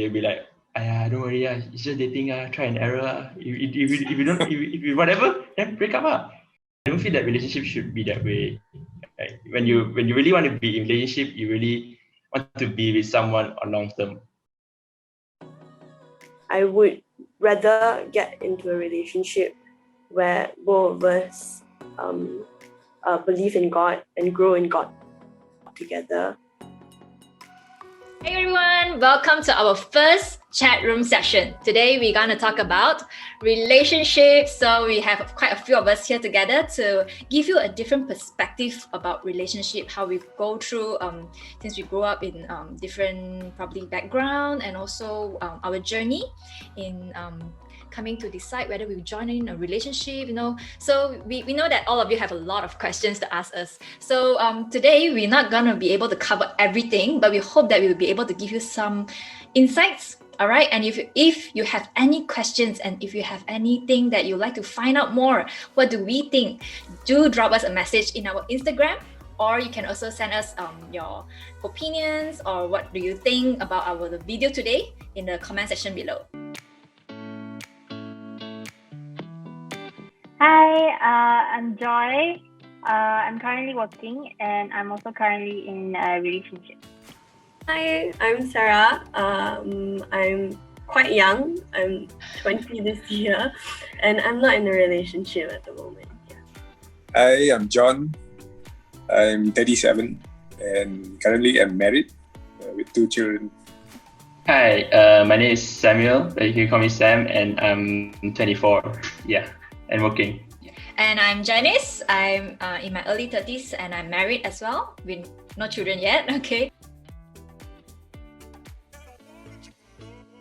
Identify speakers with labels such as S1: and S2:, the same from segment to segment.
S1: they'll be like, don't worry, it's just dating, try and error. If you don't, if you whatever, then break up. I don't feel that relationship should be that way. Right? When you really want to be in a relationship, you really want to be with someone on long term.
S2: I would rather get into a relationship where both of us believe in God and grow in God together.
S3: Hey everyone, welcome to our first chat room session. Today we're going to talk about relationships. So we have quite a few of us here together to give you a different perspective about relationship, how we go through since we grew up in different probably background, and also our journey in coming to decide whether we join in a relationship, So we know that all of you have a lot of questions to ask us. So today we're not going to be able to cover everything, but we hope that we will be able to give you some insights. All right. And if you have any questions and if you have anything that you'd like to find out more, what do we think? Do drop us a message in our Instagram, or you can also send us your opinions or what do you think about our video today in the comment section below.
S4: Hi, I'm Joy. I'm currently working and I'm also currently in a relationship.
S2: Hi, I'm Sarah. I'm quite young. I'm 20 this year and I'm not in a relationship at the moment. Yeah.
S5: Hi, I'm John. I'm 37 and currently I'm married with 2 children.
S1: Hi, my name is Samuel, but you can call me Sam, and I'm 24. Yeah. And working.
S3: And I'm Janice. I'm in my early 30s and I'm married as well, with no children yet. Okay.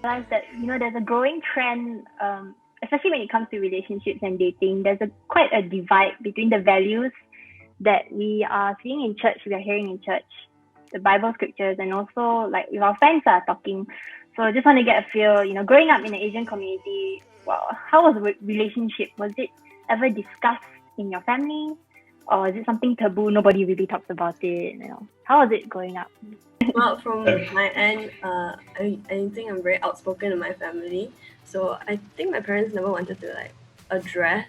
S4: I realize that there's a growing trend, especially when it comes to relationships and dating. There's quite a divide between the values that we are seeing in church, we are hearing in church, the Bible scriptures, and also like if our friends are talking. So I just want to get a feel. Growing up in the Asian community, well, how was the relationship? Was it ever discussed in your family? Or is it something taboo? Nobody really talks about it. How was it growing up?
S2: Well, from my end, I think I'm very outspoken in my family. So I think my parents never wanted to address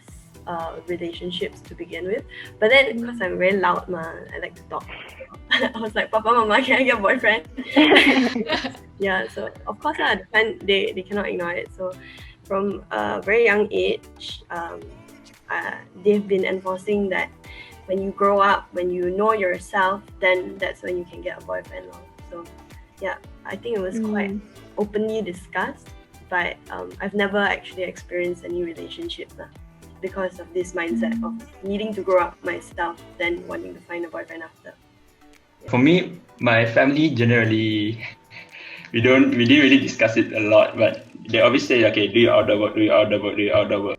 S2: relationships to begin with. But then because I'm very loud, I like to talk. I was like, Papa, Mama, can I get a boyfriend? Yeah, so of course they cannot ignore it. So from a very young age, they've been enforcing that when you grow up, when you know yourself, then that's when you can get a boyfriend. So yeah, I think it was quite openly discussed, but I've never actually experienced any relationship because of this mindset of needing to grow up myself, then wanting to find a boyfriend after. Yeah.
S1: For me, my family generally, we didn't really discuss it a lot, but they always say, okay, do your outdoor work, do your outdoor work, do your outdoor work.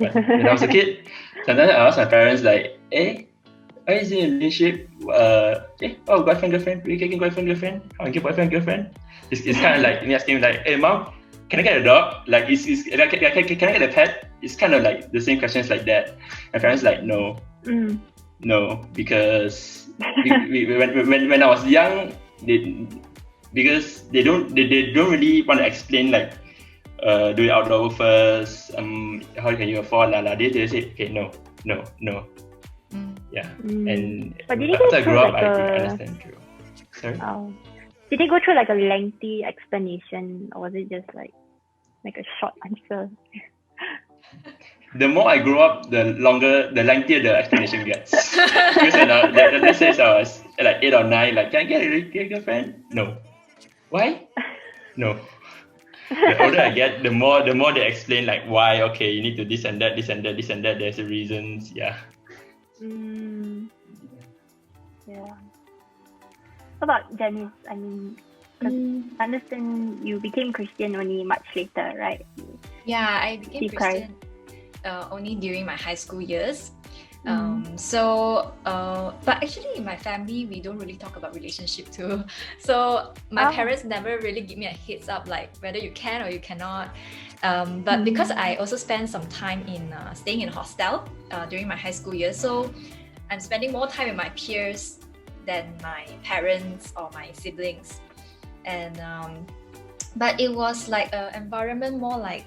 S1: But when I was a kid, sometimes I ask my parents like, why is it a relationship? Boyfriend, girlfriend, really getting boyfriend, girlfriend? How can I get boyfriend, girlfriend? It's kind of like me asking like, hey mom, can I get a dog? Like, can I get a pet? It's kind of like the same questions like that. My parents like, no, because when I was young, because they don't really want to explain like, do it outdoor first. How can you afford? They say, okay, no. Yeah, and
S4: but did
S1: after I grew up, I understand. Sorry.
S4: Oh. Did they go through like a lengthy explanation, or was it just like a short answer?
S1: The more I grow up, the lengthier the explanation gets. Because let's say I was like 8 or 9, like, can I get a girlfriend? No. Why? No. The older I get, the more they explain like why. Okay, you need to this and that. There's the reasons. Yeah.
S4: Yeah. What about Janice? I mean, I understand you became Christian only much later, right?
S3: Yeah, I became Christian only during my high school years. But actually in my family, we don't really talk about relationship too. So my parents never really give me a heads up like whether you can or you cannot. But because I also spent some time in staying in a hostel during my high school years, so I'm spending more time with my peers than my parents or my siblings. And but it was like an environment more like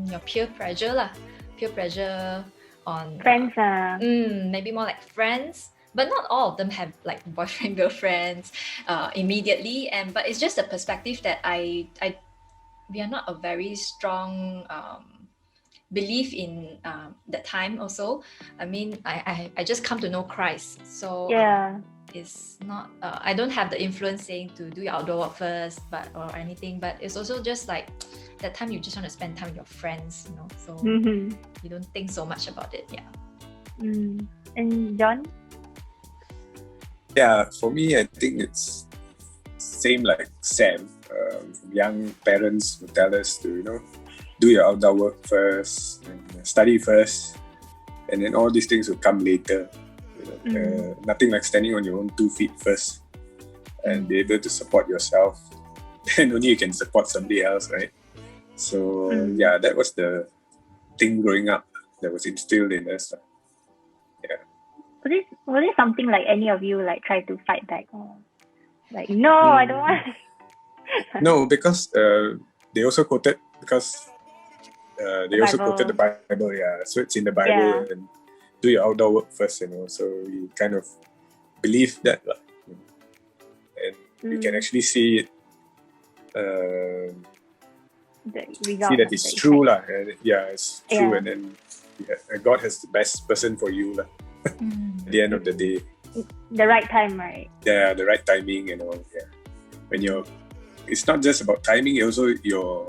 S3: your peer pressure on
S4: Friends.
S3: maybe more like friends, but not all of them have like boyfriend girlfriends immediately. But it's just a perspective that we are not a very strong belief in that time also. I mean, I just come to know Christ, so it's not I don't have the influence saying to do your outdoor work first or anything, but it's also just like that time you just want to spend time with your friends, you know, so you don't think so much about it.
S4: And John?
S5: Yeah, for me, I think it's same like Sam. Young parents would tell us to, do your outdoor work first, and study first, and then all these things will come later. Nothing like standing on your own 2 feet first and be able to support yourself. Then only you can support somebody else, right? So yeah, that was the thing growing up that was instilled in us.
S4: Was it something like any of you like try to fight back? Or like, no, I don't want.
S5: No, because they also quoted quoted the Bible, so it's in the Bible, and do your outdoor work first, so we kind of believe that, and we can actually see it, see that it's true, it's true, and then God has the best person for you, at the end of the day.
S4: The right time, right?
S5: Yeah, the right timing and all. Yeah, when it's not just about timing, also your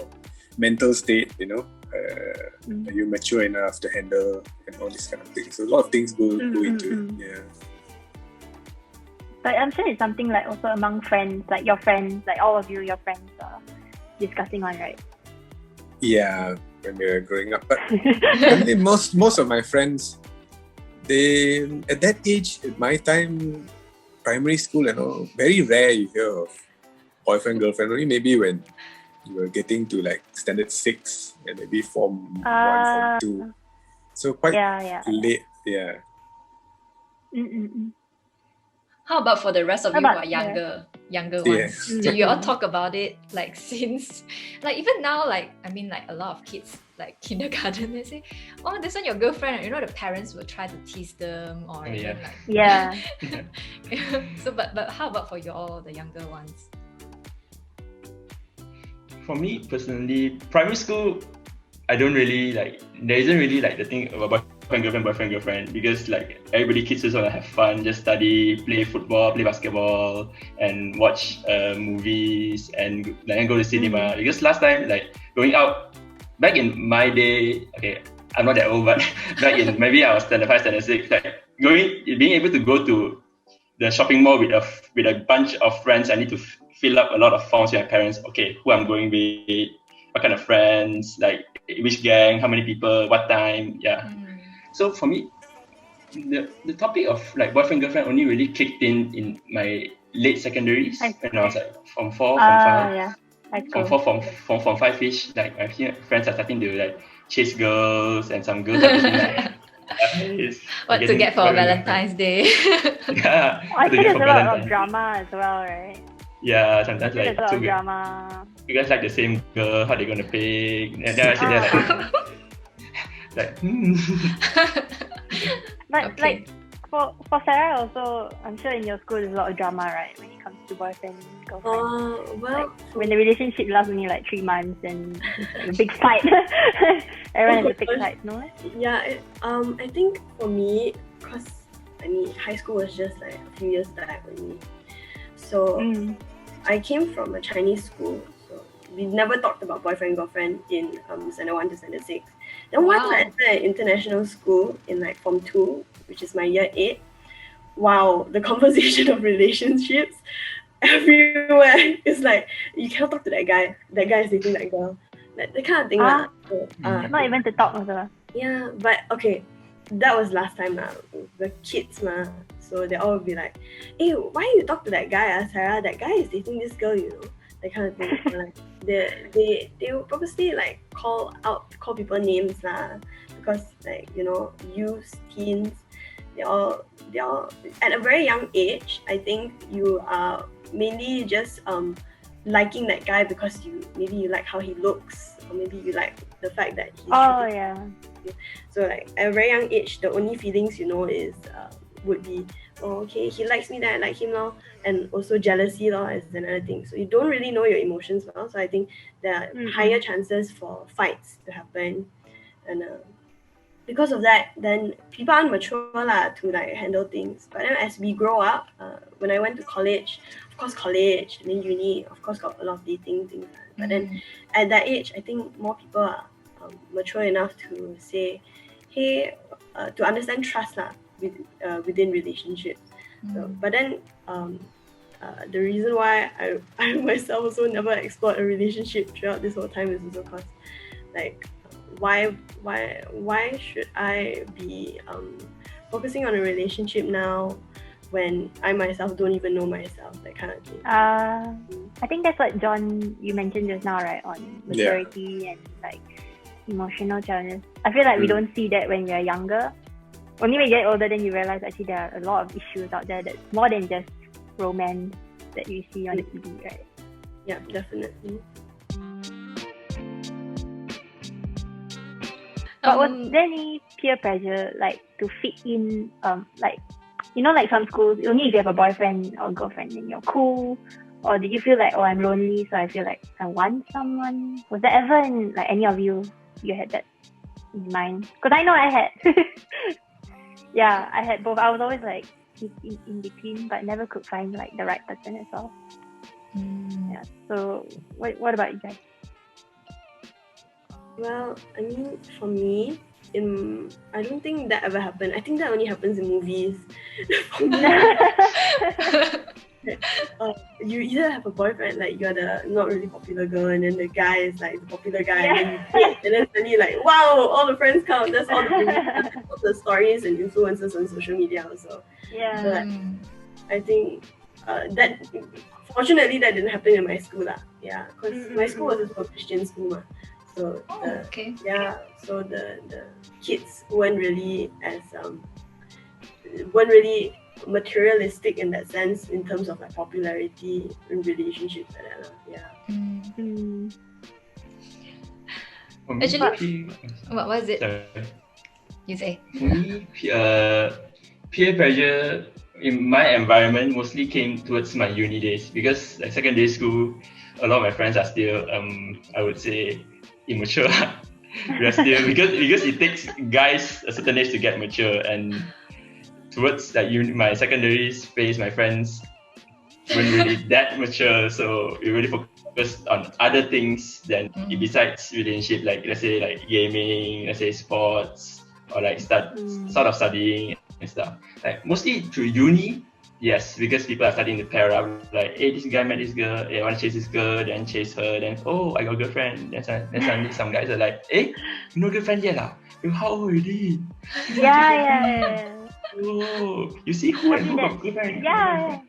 S5: mental state, are you mature enough to handle and all these kind of things. So a lot of things go into it. Yeah.
S4: But I'm sure it's something like also among friends, like your friends, like all of you, your friends are discussing on, right?
S5: Yeah, when we were growing up. But I mean, most of my friends, they at that age, at my time, primary school and all, very rare you hear of boyfriend, girlfriend. Only maybe when you were getting to like standard 6 and maybe form 1, form 2. So quite late. Yeah.
S3: How about for the rest of you who are younger ones? Do you all talk about it like since, like even now, like I mean, like a lot of kids like kindergarten, they say, oh, this one your girlfriend, the parents will try to tease them or So but how about for you all, the younger ones?
S1: For me personally, primary school, I don't really like. There isn't really like the thing about boyfriend girlfriend, because like everybody kids just want to have fun, just study, play football, play basketball, and watch movies and then go to cinema. Because last time, like going out, back in my day, okay, I'm not that old, but back in maybe I was standard 5, standard 6, like being able to go to the shopping mall with a bunch of friends, I need to fill up a lot of forms with my parents. Okay, who I'm going with, what kind of friends, like which gang, how many people, what time, So for me, the topic of like boyfriend girlfriend only really clicked in my late secondaries when I was like from 4, from 5, from 5-ish. Like my friends are starting to like chase girls, and some girls are getting like.
S3: What to get for Valentine's Day?
S4: I think there's a lot of drama as well, right?
S1: Yeah, sometimes like
S4: there's a lot of drama.
S1: You guys like the same girl, how they gonna pick? And then I sit there like,
S4: But like for Sarah also, I'm sure in your school there's a lot of drama, right? When it comes to boyfriend, girlfriend.
S2: Well,
S4: when the relationship lasts only like 3 months and a big fight. Everyone has a big fight, no?
S2: Yeah, I think for me, because I mean high school was just like a few years back with me. So I came from a Chinese school, so we never talked about boyfriend girlfriend in standard 1 to standard 6. Then once I entered an international school in like form 2, which is my year 8, wow, the conversation of relationships everywhere. It's like you cannot talk to that guy is dating that girl, that kind of thing.
S4: Not even to talk also.
S2: Yeah, but okay, that was last time the kids so they all be like, hey, why you talk to that guy, Sarah? That guy is dating this girl, that kind of thing. Like they will purposely like call people names because like youth, teens, they all at a very young age. I think you are mainly just liking that guy because maybe you like how he looks, or maybe you like the fact that he's so like at a very young age, the only feelings is would be, oh, okay, he likes me, then I like him now, and also jealousy as another thing. So you don't really know your emotions well. So I think there are higher chances for fights to happen, and because of that, then people aren't mature to like handle things. But then as we grow up, when I went to college, and then uni, of course, got a lot of dating things. But then at that age, I think more people are mature enough to say, hey, to understand trust within relationships. So, but then the reason why I myself also never explored a relationship throughout this whole time is also because, like, why should I be focusing on a relationship now when I myself don't even know myself, that kind of thing.
S4: I think that's what John, you mentioned just now, right, on maturity and like emotional challenges. I feel like we don't see that when we're younger. Only when you get older, then you realize actually there are a lot of issues out there that's more than just romance that you see on the TV, right?
S2: Yeah, definitely.
S4: But was there any peer pressure, like, to fit in, like, like some schools, only if you have a boyfriend or girlfriend, then you're cool? Or did you feel like, oh, I'm lonely, so I feel like I want someone? Was there ever in, like, any of you had that in mind? Because I know I had. Yeah, I had both. I was always, like, in between, but never could find, like, the right person as well. Yeah. So, what about you guys?
S2: Well, I mean, for me, I don't think that ever happened. I think that only happens in movies. You either have a boyfriend, like you're the not really popular girl, and then the guy is like the popular guy, and then you date, and then suddenly like, wow, all the friends count. That's all the stories and influencers on social media also.
S4: Yeah.
S2: But I think that fortunately that didn't happen in my school Yeah, because my school was a Christian school So so the kids weren't really materialistic in that sense, in terms of like popularity in relationships like that.
S3: Actually, what was it?
S1: Sorry.
S3: You say?
S1: For me, peer pressure in my environment mostly came towards my uni days, because like secondary school, a lot of my friends are still I would say immature. We are still because it takes guys a certain age to get mature, and towards like my secondary phase, my friends weren't really that mature, so we really focused on other things than besides relationship, like let's say like gaming, let's say sports, or like sort of studying and stuff. Like mostly through uni, yes, because people are starting to pair up, like, hey, this guy met this girl, hey, I want to chase this girl, then chase her, then, oh, I got a girlfriend. Then suddenly some guys are like, hey, you no girlfriend yet? You how old already?
S4: Yeah.
S1: Oh, you see who and who got girlfriend?
S4: Yeah.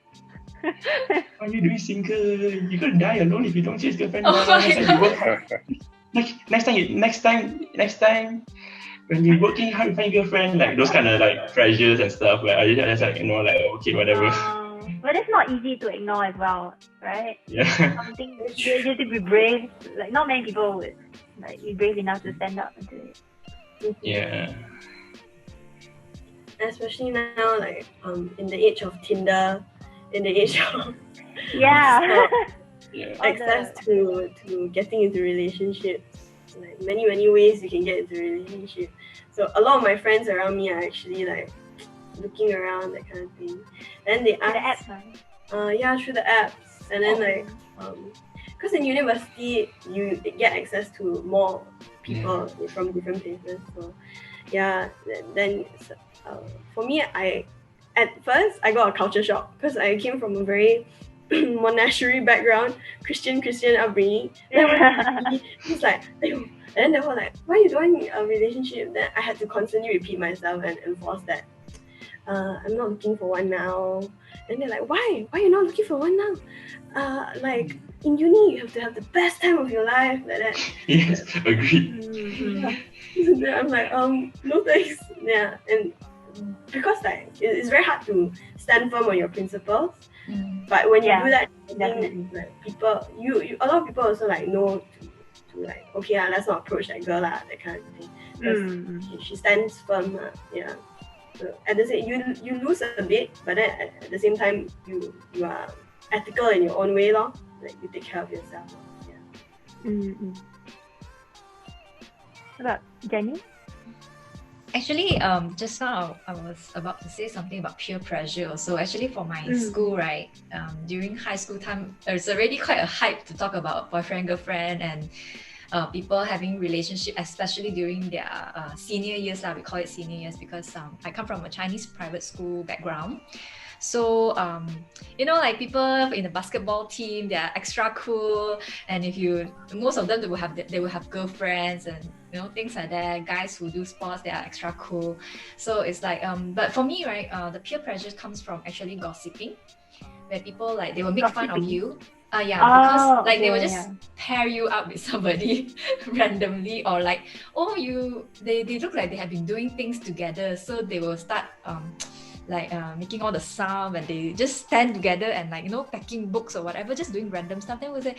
S1: Why are you doing single? You're gonna die alone if you don't chase girlfriend.
S3: Oh my God.
S1: Next time, when you're working hard to find girlfriend, like those kind of like pressures and stuff, where I just like, like, okay, whatever.
S4: But it's not easy to ignore as well, right?
S1: Yeah.
S4: Something you have to be brave. Like, not many people would like be brave enough to stand up and do it.
S1: Yeah.
S2: Especially now, like in the age of Tinder, in the age of access to getting into relationships, like many ways you can get into a relationship. So a lot of my friends around me are actually like looking around, that kind of thing. Then they ask, through the apps, and then like because in university you get access to more people from different places. So then for me, at first I got a culture shock, because I came from a very monastery background, Christian upbringing. Then when he's like, "Aiyo," and then they were like, "Why are you doing a relationship?" Then I had to constantly repeat myself and enforce that. I'm not looking for one now. And they're like, why? Why are you not looking for one now? Like in uni, you have to have the best time of your life, like that.
S1: Yes, agreed.
S2: Yeah. I'm like, no thanks. Yeah, and because like it's very hard to stand firm on your principles. But when you do that, definitely, like people, you a lot of people also like know to like, okay, let's not approach that girl, that kind of thing. Because she stands firm, yeah. So at the same, you lose a bit, but then at the same time, you are ethical in your own way, lor. Like you take care of yourself. Yeah.
S4: What about Jenny?
S3: Actually, just now I was about to say something about peer pressure. So actually, for my school, right, during high school time, there's already quite a hype to talk about boyfriend, girlfriend, and people having relationship, especially during their senior years. We call it senior years because I come from a Chinese private school background. So like people in the basketball team, they are extra cool, and most of them they will have girlfriends and things like that. Guys who do sports, they are extra cool. So it's like but for me, right, the peer pressure comes from actually gossiping, where people like they will make fun of you. Because like they will just pair you up with somebody randomly, or like, they look like they have been doing things together, so they will start making all the sound, and they just stand together and like packing books or whatever, just doing random stuff. Then we'll say,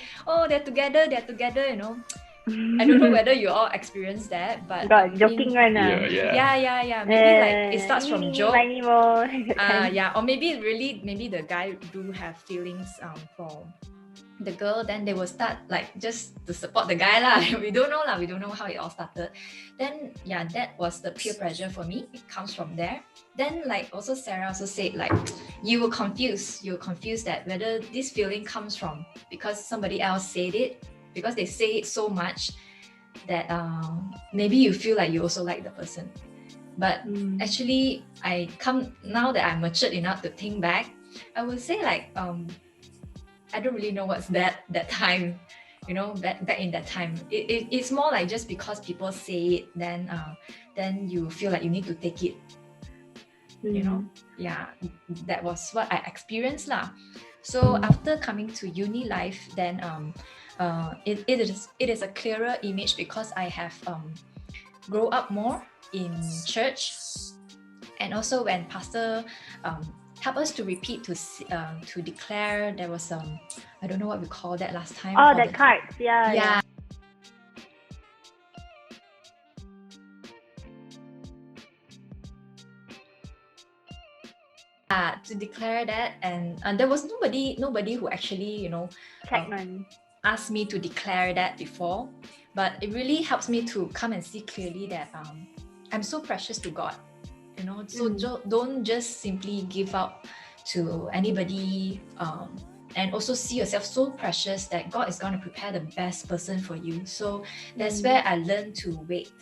S3: they're together. I don't know whether you all experienced that, but
S4: joking right now.
S3: Yeah. Maybe like it starts from joke. Or maybe the guy do have feelings for the girl, then they will start like just to support the guy lah. We don't know how it all started. Then that was the peer pressure for me. It comes from there. Then like also Sarah also said like you were confused that whether this feeling comes from because somebody else said it, because they say it so much that maybe you feel like you also like the person. But actually now that I'm matured enough to think back, I would say like I don't really know what's that time, back in that time. It's more like just because people say it, then you feel like you need to take it. That was what I experienced lah. So after coming to uni life, then it is a clearer image because I have grown up more in church, and also when pastor help us to repeat to declare, there was I don't know what we call that last time.
S4: The cards, yeah.
S3: To declare that, and there was nobody who actually asked me to declare that before, but it really helps me to come and see clearly that I'm so precious to God. So don't just simply give up to anybody, and also see yourself so precious that God is going to prepare the best person for you. So that's where I learned to wait.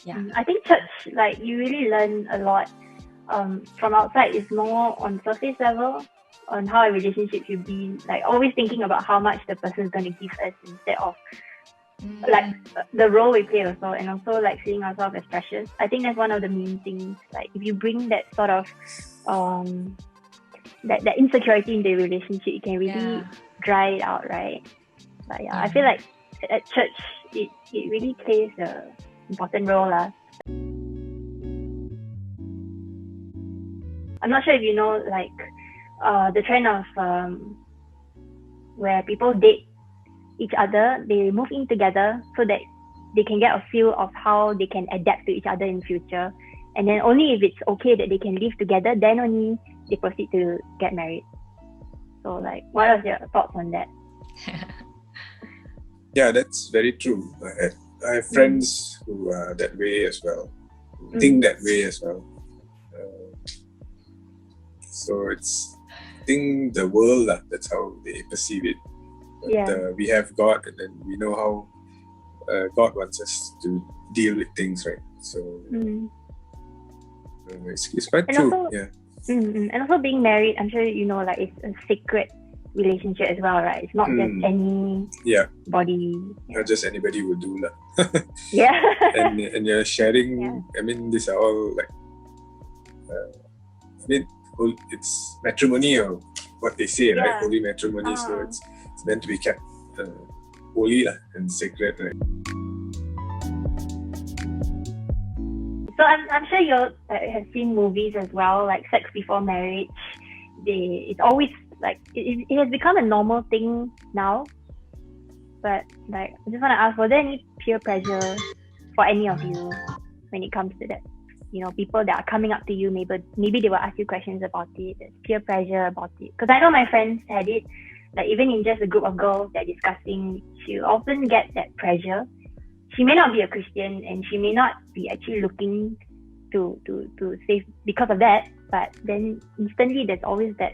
S4: I think church, like you really learn a lot. From outside, it's more on surface level on how a relationship should be, like always thinking about how much the person is going to give us instead of like the role we play also, and also like seeing ourselves as precious. I think that's one of the main things. Like if you bring that sort of that insecurity in the relationship, you can really dry it out, right? But I feel like at church it really plays an important role lah. I'm not sure if you know like the trend of where people date each other, they move in together so that they can get a feel of how they can adapt to each other in future, and then only if it's okay that they can live together, then only they proceed to get married. So like, what are your thoughts on that?
S5: Yeah, that's very true. I have friends who are that way as well, who think that way as well. So it's, I think the world, that's how they perceive it. But we have God, and then we know how God wants us to deal with things, right? So it's quite true.
S4: Also, and also being married, I'm sure you know, like it's a sacred relationship as well, right? It's not just any body.
S5: Not just anybody will do lah.
S4: Yeah.
S5: and you're sharing. I mean, these are all like. It's matrimony or what they say, right? Holy matrimony. So it's meant to be kept holy lah and sacred, right?
S4: So I'm sure you have seen movies as well, like Sex Before Marriage. It's always like it has become a normal thing now. But like, I just want to ask, was there any peer pressure for any of you when it comes to that? You know, people that are coming up to you, maybe they will ask you questions about it. There's peer pressure about it. Because I know my friends had it. Like even in just a group of girls that are discussing, she often gets that pressure. She may not be a Christian and she may not be actually looking to save because of that, but then instantly there's always that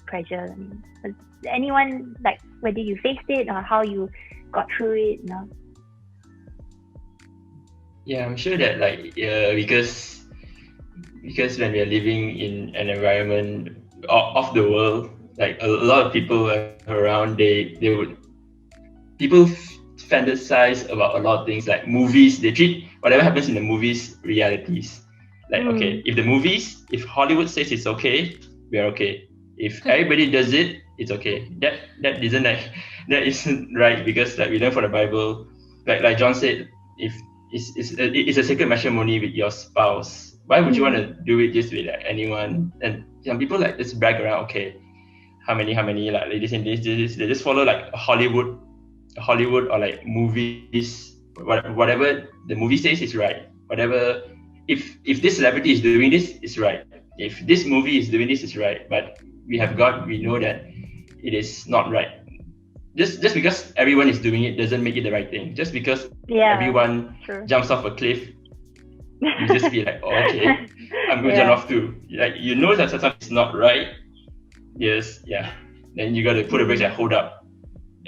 S4: pressure. I mean, was anyone, like, whether you faced it or how you got through it, you know?
S1: Yeah, I'm sure that because when we are living in an environment of the world, like a lot of people around, people fantasize about a lot of things, like movies. They treat whatever happens in the movies realities. Like okay, if Hollywood says it's okay, we are okay. If everybody does it, it's okay. That isn't right, because like we learn from the Bible, like John said, if it's a sacred matrimony with your spouse. Why would you want to do it just with like anyone? And some people like just brag around. Okay, how many like ladies in this. They just follow like Hollywood or like movies. Whatever the movie says is right. Whatever if this celebrity is doing this, it's right. If this movie is doing this, it's right. But we have God. We know that it is not right. Just because everyone is doing it doesn't make it the right thing. Just because everyone jumps off a cliff, you just be like, oh, okay, I'm going to jump off too. Like, you know that something is not right. Yes, yeah. Then you got to put a brakes and hold up.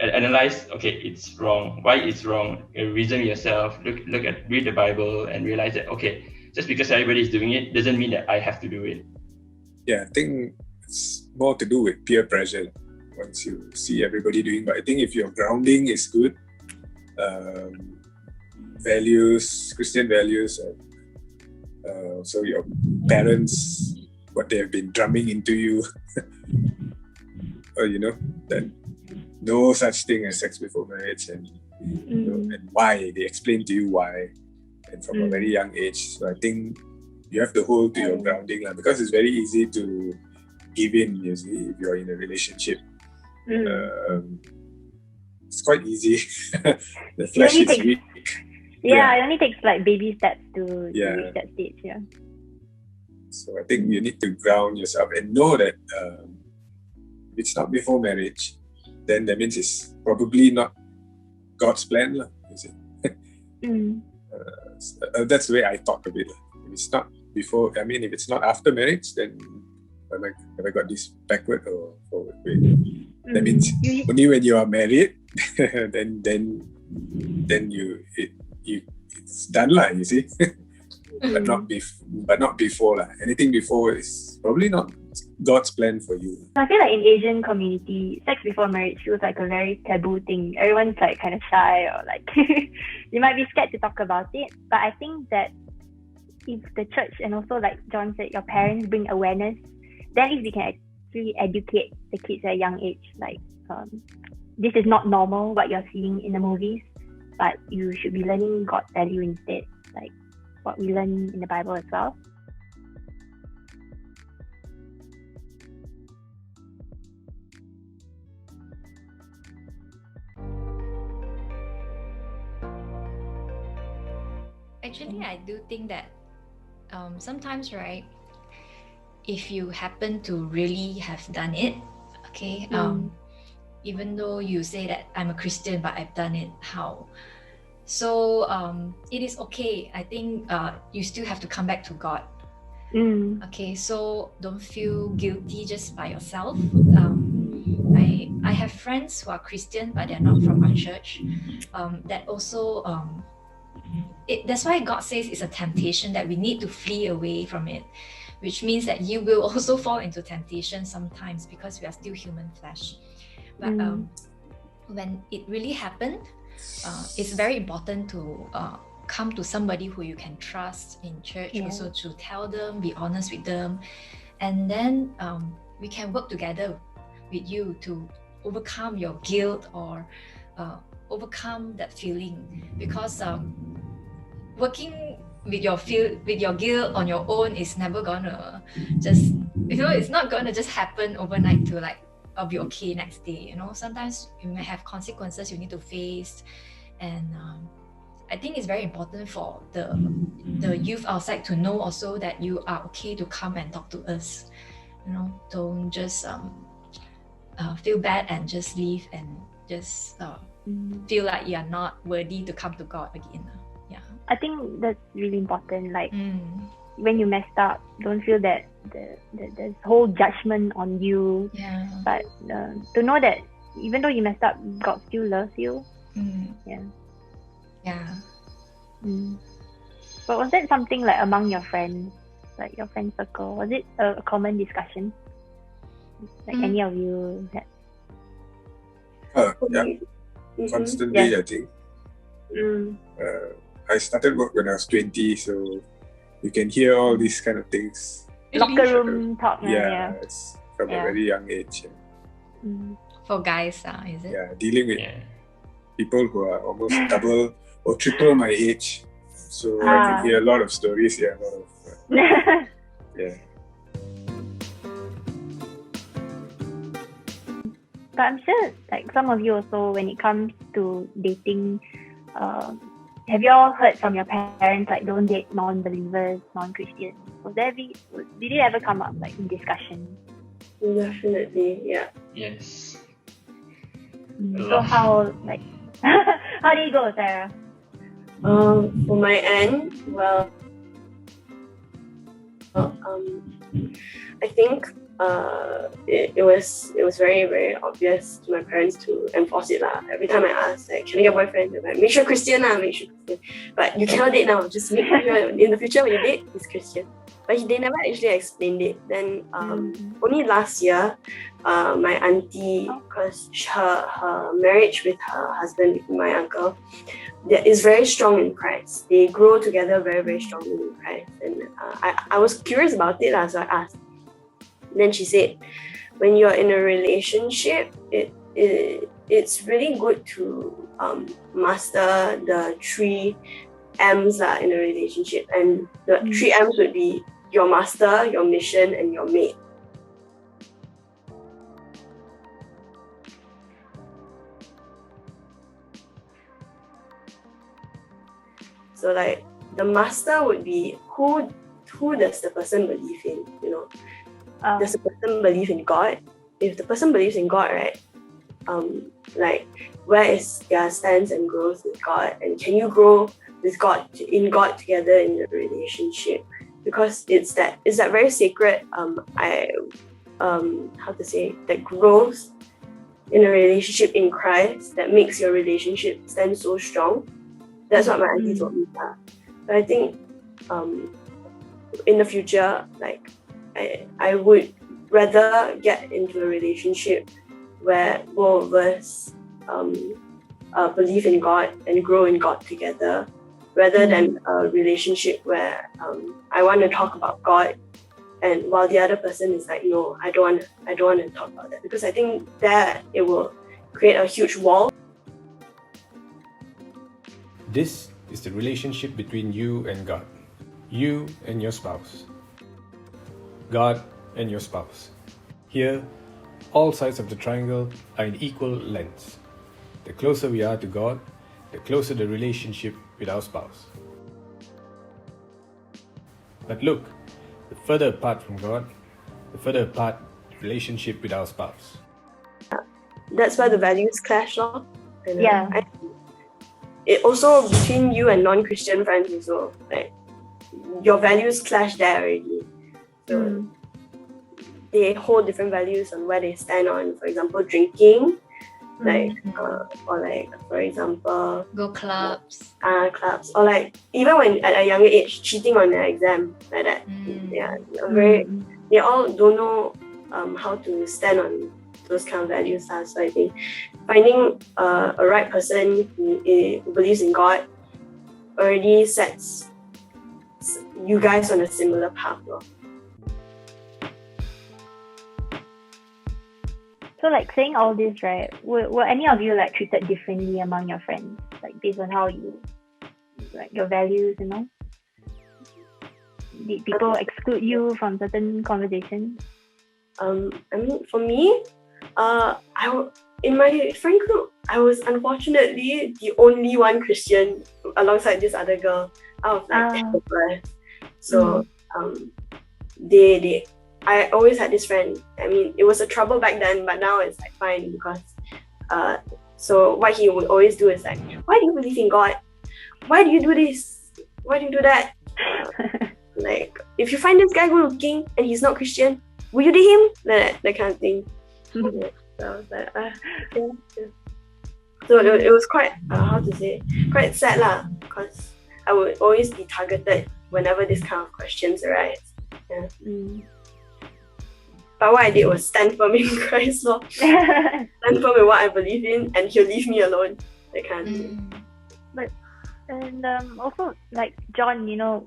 S1: Analyze, okay, it's wrong. Why it's wrong? Reason yourself. Read the Bible and realize that, okay, just because everybody is doing it doesn't mean that I have to do it.
S5: Yeah, I think it's more to do with peer pressure. Once you see everybody doing, but I think if your grounding is good, values, Christian values, so your parents, what they have been drumming into you, or you know, that no such thing as sex before marriage, and you know, and why they explain to you why, and from a very young age. So I think you have to hold to your grounding, because it's very easy to give in. You see, if you're in a relationship. It's quite easy. The flesh is weak.
S4: Yeah, it only takes like baby steps to reach that stage. Yeah.
S5: So I think you need to ground yourself and know that if it's not before marriage, then that means it's probably not God's plan, you see. That's the way I thought of it. If it's not before, I mean, if it's not after marriage, then have I got this backward or forward way? That means only when you are married, then it's done lah. You see, but not before lah. Anything before is probably not God's plan for you.
S4: I feel like in Asian community, sex before marriage feels like a very taboo thing. Everyone's like kind of shy, or like you might be scared to talk about it. But I think that if the church, and also like John said, your parents bring awareness, then if we can actually educate the kids at a young age, like this is not normal what you're seeing in the movies, but you should be learning God's value instead, like what we learn in the Bible as well.
S3: Actually, I do think that sometimes, right, if you happen to really have done it, okay, even though you say that I'm a Christian but I've done it, how? So it is okay. I think you still have to come back to God. Okay, so don't feel guilty just by yourself. I have friends who are Christian but they're not from our church. That also that's why God says it's a temptation that we need to flee away from it. which means that you will also fall into temptation sometimes because we are still human flesh. But when it really happened, it's very important to come to somebody who you can trust in church, also to tell them, be honest with them, and then we can work together with you to overcome your guilt or overcome that feeling, because working with your guilt on your own is never gonna just, it's not gonna just happen overnight to like, I'll be okay next day. Sometimes you may have consequences you need to face, and I think it's very important for the youth outside to know also that you are okay to come and talk to us. Don't just feel bad and just leave and just feel like you are not worthy to come to God again.
S4: I think that's really important. Like when you messed up, don't feel that there's whole judgment on you. But to know that even though you messed up, God still loves you. But was that something like among your friends, like your friend circle? Was it a common discussion? Like any of you had?
S5: Constantly, I think. I started work when I was 20, so you can hear all these kind of things.
S4: Locker room talk.
S5: It's from a very young age.
S3: For guys, is it?
S5: Yeah, dealing with people who are almost double or triple my age. So I can hear a lot of stories.
S4: But I'm sure like some of you also, when it comes to dating, have you all heard from your parents like don't date non-believers, non-Christians? Did it ever come up like in discussion?
S2: Definitely, yeah.
S1: Yes.
S4: So how how did it go, Sarah?
S2: For my end, well, I think it was very, very obvious to my parents to enforce it lah. Every time I asked, like, can I get a boyfriend? They're like, make sure Christian lah, make sure Christian. But you cannot date now. Just make sure in the future when you date, it's Christian. But they never actually explained it. Then only last year, my auntie, because her marriage with her husband, my uncle, is very strong in Christ. They grow together very, very strongly in Christ. And I was curious about it, so I asked. Then she said, when you're in a relationship, it's really good to master the 3 M's in a relationship. And the 3 M's would be your master, your mission, and your mate. So like the master would be who does the person believe in, Does the person believe in God? If the person believes in God, right, like where is their stance and growth with God, and can you grow with God together in the relationship? Because it's that very sacred that growth in a relationship in Christ that makes your relationship stand so strong. That's what my auntie told me. But I think in the future, like I would rather get into a relationship where both of us believe in God and grow in God together, rather than a relationship where I want to talk about God, and while the other person is like, no, I don't want to talk about that, because I think that it will create a huge wall.
S6: This is the relationship between you and God, you and your spouse, God and your spouse. Here, all sides of the triangle are in equal lengths. The closer we are to God, the closer the relationship with our spouse. But look, the further apart from God, the further apart the relationship with our spouse.
S2: That's where the values clash, lor. It also between you and non-Christian friends also, like your values clash there already. So they hold different values on where they stand on, for example, drinking. like or like for example
S3: Go clubs.
S2: clubs, or like even when at a younger age cheating on an exam like that. Yeah, they all don't know how to stand on those kind of values. So I think finding a right person who believes in God already sets you guys on a similar path.
S4: So like saying all this, right, were any of you like treated differently among your friends, like based on how you, like your values, you know? Did people exclude you from certain conversations?
S2: I mean, for me, in my friend group, I was unfortunately the only one Christian alongside this other girl out of like 10 of us. So I always had this friend. I mean, it was a trouble back then, but now it's like fine because so what he would always do is like, why do you believe in God? Why do you do this? Why do you do that? Like, if you find this guy good looking and he's not Christian, will you date him? That kind of thing. So I was like, okay. So it was quite, how to say, quite sad lah, because I would always be targeted whenever this kind of questions arise. Yeah. But what I did was stand firm in Christ, lor. Stand firm in what I believe in, and he'll leave me alone. That kind of thing.
S4: And also, like John, you know,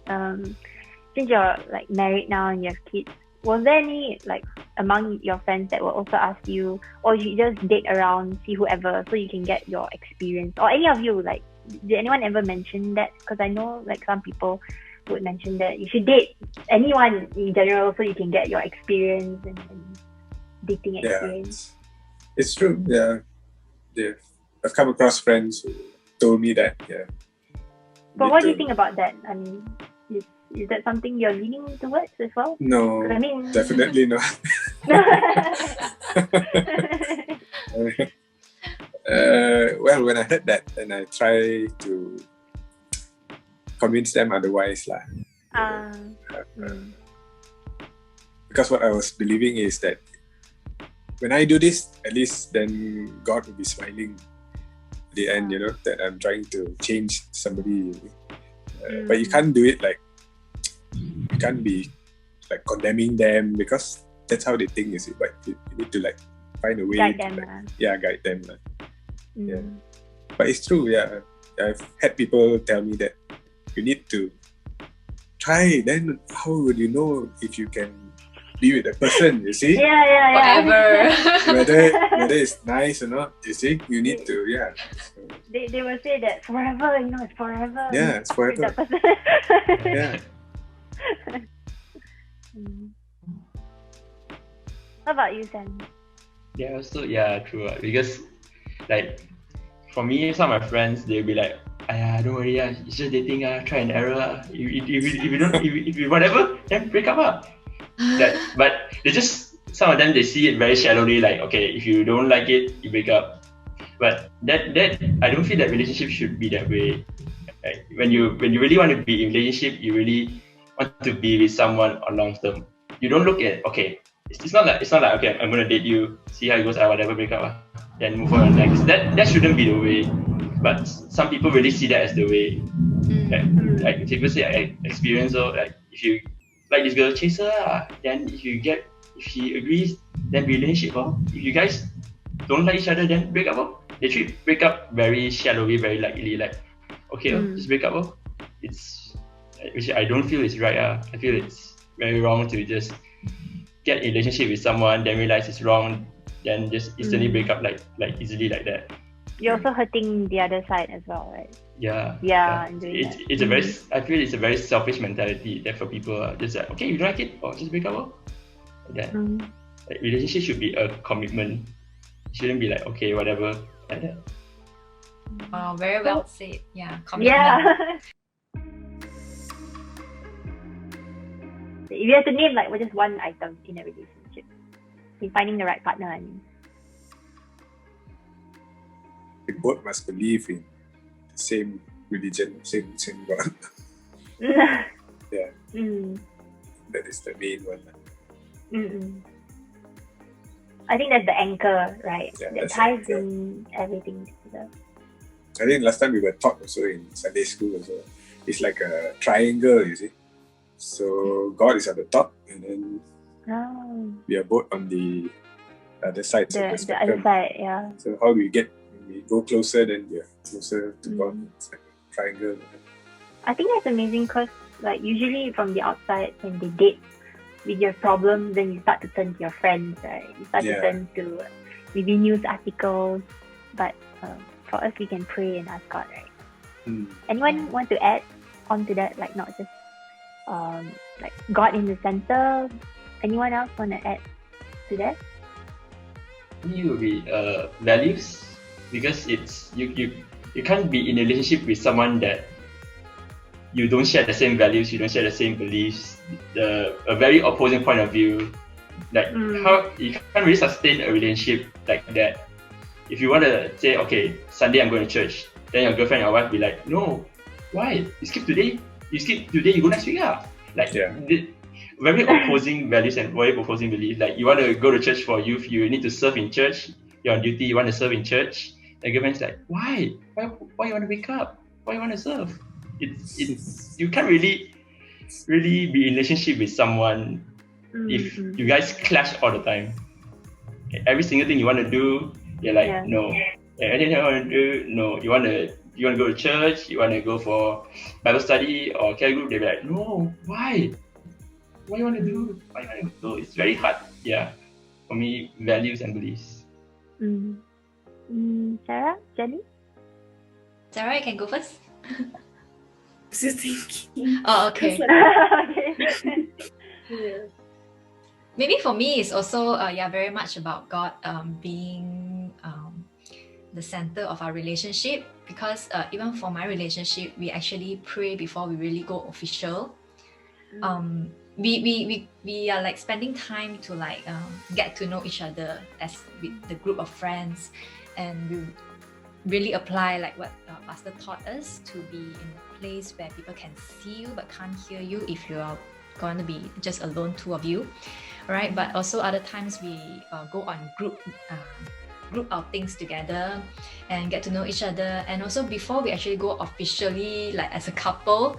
S4: since you're like married now and you have kids, was there any like among your friends that will also ask you, or you just date around, see whoever, so you can get your experience? Or any of you, like, did anyone ever mention that? Because I know like some people would mention that you should date anyone in general so you can get your experience and dating experience.
S5: Yeah, it's true. Yeah, I've come across friends who told me that. Yeah.
S4: But what do you think about that? I mean, is that something you're leaning towards as well?
S5: No,
S4: I mean,
S5: definitely not. Well, when I heard that, then I try to convince them otherwise lah. Because what I was believing is that when I do this, at least then God will be smiling at the end, you know, that I'm trying to change somebody. But you can't do it like, you can't be like condemning them because that's how they think, you see. But you need to like find a way
S4: guide
S5: to
S4: them.
S5: guide them. Yeah. But it's true, yeah. I've had people tell me that you need to try, then how would you know if you can be with a person, you see?
S3: Whatever.
S5: whether it's nice or not, you see? You need to, yeah.
S4: They will say that forever, you know, it's forever.
S5: Yeah, it's forever.
S4: With that person.
S5: Yeah.
S4: How about you, Sam?
S1: Yeah, also, yeah, true. Because, like, for me, some of my friends, they'll be like, don't worry, it's just dating, try and error. If you don't, if you whatever, then break up. But they just, some of them, they see it very shallowly, like, okay, if you don't like it, you break up. But that I don't feel that relationship should be that way. Like, when you really want to be in a relationship, you really want to be with someone on long term. You don't look at, okay, it's not like okay, I'm gonna date you, see how it goes, whatever, break up, then move on next. That shouldn't be the way. But some people really see that as the way. Like people say, experience, or like if you like this girl, chase her. Then if she agrees, then be relationship. If you guys don't like each other, then break up. They treat break up very shallowly, very lightly. Like, okay, just break up. It's which I don't feel is right. I feel it's very wrong to just get in a relationship with someone, then realize it's wrong, then just instantly break up like easily like that.
S4: You're also hurting the other side as well, right?
S1: Yeah. It's a very, I feel it's a very selfish mentality that for people just like, okay, you don't like it, just break up. Like that. Like, relationship should be a commitment. It shouldn't be like, okay, whatever, like that.
S3: Wow, very well said. Yeah, commitment.
S4: Yeah. If you have to name like just one item in a relationship, in finding the right partner, I mean.
S5: We both must believe in the same religion, same God. Yeah. That is the main one.
S4: I think that's the anchor, right?
S5: Yeah,
S4: That
S5: that's
S4: ties
S5: the anchor.
S4: in everything together.
S5: I think last time we were taught also in Sunday school also. It's like a triangle, you see. So God is at the top, and then
S4: Oh,
S5: we are both on the other sides of the
S4: the other
S5: spectrum.
S4: side, yeah.
S5: So how do we get? We go closer, then we are closer to God.
S4: Mm.
S5: It's like a triangle.
S4: I think that's amazing because, like, usually from the outside, when they date with your problems, then you start to turn to your friends, right? You start to
S5: Yeah.
S4: turn to maybe news articles. But for us, we can pray and ask God, right?
S5: Mm.
S4: Anyone want to add on to that? Like, not just like God in the center. Anyone else want to add to that?
S1: Me will be values, because it's you can't be in a relationship with someone that you don't share the same values, you don't share the same beliefs, a very opposing point of view. Like how you can't really sustain a relationship like that. If you want to say, okay, Sunday I'm going to church, then your girlfriend or wife be like, no, why? You skip today, you go next week. Like very opposing values and very opposing beliefs. Like you want to go to church for youth, you need to serve in church, you're on duty, you want to serve in church. The girlfriend's like, why you want to wake up? Why you want to serve? It's you can't really be in a relationship with someone if you guys clash all the time. Every single thing you want to do, you're like, no. Anything you want to do, no. You want to go to church, you want to go for Bible study or care group, they'll be like, no, why? What you want to do? Why you want to go? It's very hard. Yeah. For me, values and beliefs.
S4: Sarah? Jenny?
S3: Sarah, you can go first.
S2: Still thinking.
S3: Oh, okay.
S2: Yeah.
S3: Maybe for me, it's also very much about God being the center of our relationship, because even for my relationship, we actually pray before we really go official. We are like spending time to like get to know each other as with the group of friends, and we really apply like what Pastor taught us, to be in a place where people can see you but can't hear you if you are going to be just alone, two of you, right? But also other times we go on group outings together and get to know each other. And also before we actually go officially like as a couple,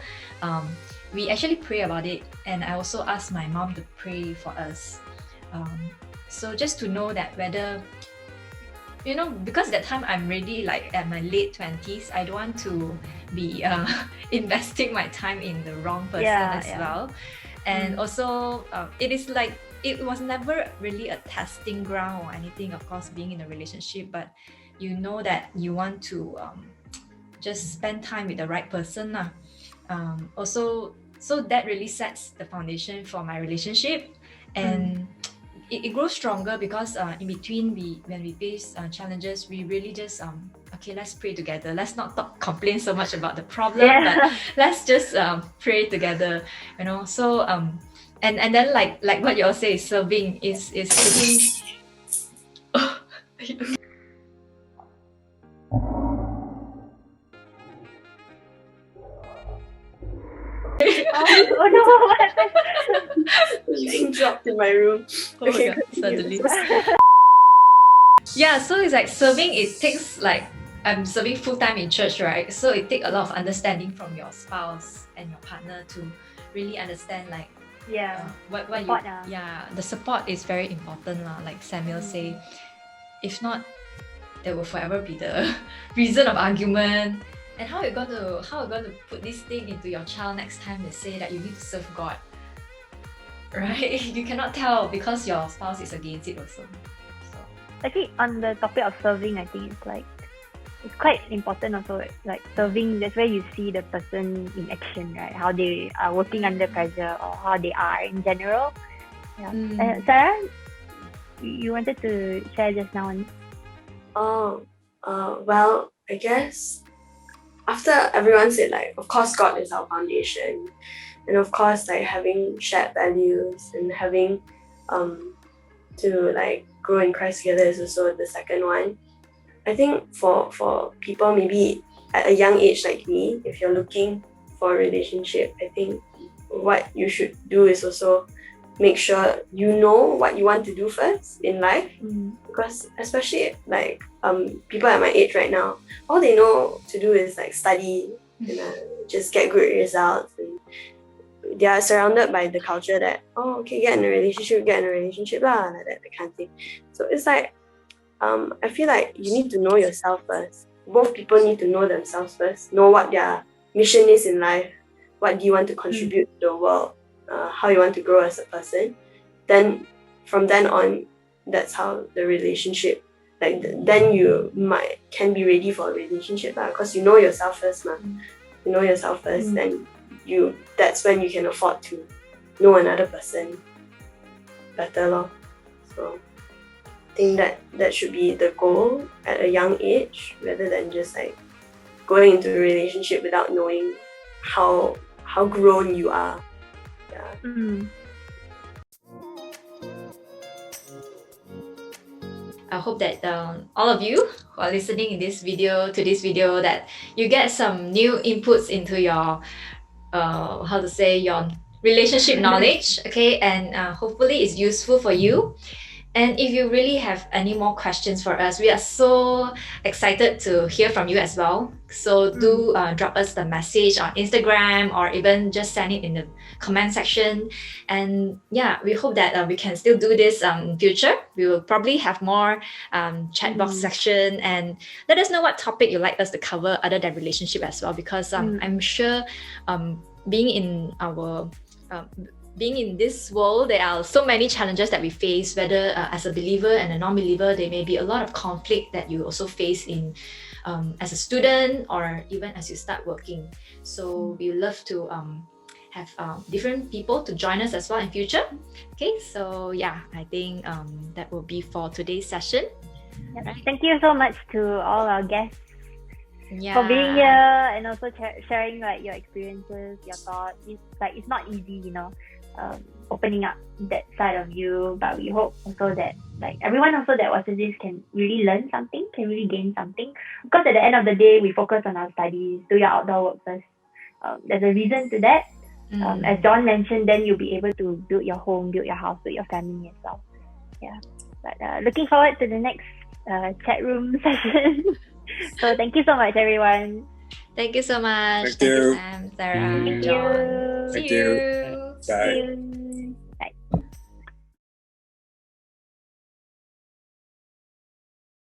S3: we actually pray about it, and I also asked my mom to pray for us, so just to know that whether, you know, because that time I'm really like at my late 20s, I don't want to be investing my time in the wrong person well. And also it is like, it was never really a testing ground or anything, of course, being in a relationship, but you know that you want to just spend time with the right person. Also, so that really sets the foundation for my relationship, and it grows stronger because in between, when we face challenges, we really just okay, let's pray together. Let's not complain so much about the problem, but let's just pray together, you know. So and then like what you all say, serving is serving.
S4: Oh no, what happened?
S2: Something dropped in my room.
S3: Oh my God, suddenly. Yeah, so it's like serving, it takes like, I'm serving full-time in church, right? So it takes a lot of understanding from your spouse and your partner to really understand like what support, the support is very important like Samuel say. If not, there will forever be the reason of argument. And how are you going to put this thing into your child next time they say that you need to serve God, right? You cannot tell because your spouse is against it also. So
S4: actually, on the topic of serving, I think it's quite important also. Like serving, that's where you see the person in action, right? How they are working under pressure, or how they are in general. Sarah, you wanted to share just now on?
S2: Well, I guess after everyone said, like, of course God is our foundation, and of course like having shared values and having to like grow in Christ together is also the second one. I think for people maybe at a young age like me, if you're looking for a relationship, I think what you should do is also make sure you know what you want to do first in life. Because especially like people at my age right now, all they know to do is like study and just get good results, and they are surrounded by the culture that get in a relationship lah, like that kind of thing. So it's like I feel like you need to know yourself first. Both people need to know themselves first, know what their mission is in life, what do you want to contribute to the world, how you want to grow as a person. Then from then on, that's how the relationship, like then you can be ready for a relationship because you know yourself first, you know yourself first, then that's when you can afford to know another person better lor. So I think that should be the goal at a young age, rather than just like going into a relationship without knowing how grown you are.
S3: I hope that all of you who are listening to this video, that you get some new inputs into your your relationship knowledge, okay? And hopefully it's useful for you. And if you really have any more questions for us, we are so excited to hear from you as well. So do drop us the message on Instagram, or even just send it in the comment section. And yeah, we hope that we can still do this in future. We will probably have more chat box section, and let us know what topic you'd like us to cover other than relationship as well, because I'm sure being in this world, there are so many challenges that we face, whether as a believer and a non-believer. There may be a lot of conflict that you also face in as a student, or even as you start working. So we love to have different people to join us as well in future. Okay, so yeah, I think that will be for today's session.
S4: Yep. Right. Thank you so much to all our guests for being here, and also sharing like your experiences, your thoughts. It's not easy, opening up that side of you, but we hope also that like everyone also that watches this can really learn something, can really gain something. Because at the end of the day, we focus on our studies, do your outdoor work first. There's a reason to that. As John mentioned, then you'll be able to build your home, build your house, build your family as well. Yeah, but looking forward to the next chat room session. So thank you so much, everyone.
S3: Thank you so much.
S5: Thank you.
S3: Sam, Sarah,
S4: Thank
S3: John.
S4: you.
S3: See
S5: Thank
S3: you.
S5: you. Bye.
S4: See you.